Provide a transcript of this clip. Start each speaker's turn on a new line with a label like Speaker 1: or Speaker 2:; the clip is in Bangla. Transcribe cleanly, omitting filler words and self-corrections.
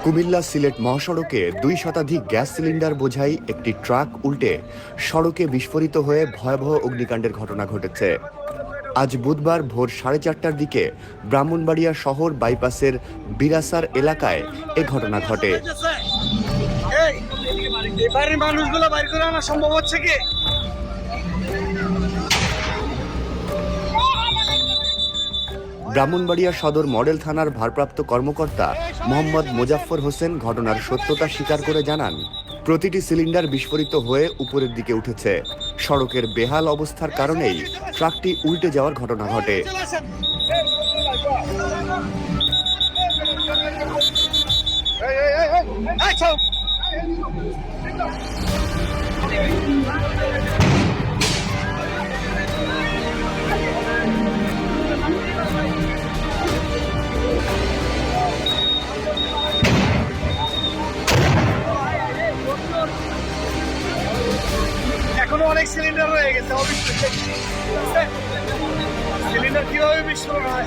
Speaker 1: কুমিল্লা সিলেট মহাসড়কে ২ শতাধিক গ্যাস সিলিন্ডার বোঝাই একটি ট্রাক উল্টে সড়কে বিস্ফোরিত হয়ে ভয়াবহ অগ্নিকাণ্ডের ঘটনা ঘটেছে। আজ বুধবার ভোর ৪:৩০টার দিকে ব্রাহ্মণবাড়িয়া শহর বাইপাসের বিরাসার এলাকায় এ ঘটনা ঘটে। ব্রাহ্মণবাড়িয়া সদর মডেল থানার ভারপ্রাপ্ত কর্মকর্তা মোহাম্মদ মোজাফফর হোসেন ঘটনার সত্যতা স্বীকার করে জানান, প্রতিটি সিলিন্ডার বিস্ফোরিত হয়ে উপরের দিকে উঠেছে। সড়কের বেহাল অবস্থার কারণেই ট্রাকটি উল্টে যাওয়ার ঘটনা ঘটে।
Speaker 2: এখনো অনেক সিলিন্ডার রয়ে গেছে। সিলিন্ডার কিভাবে বিস্ফোরণ হয়?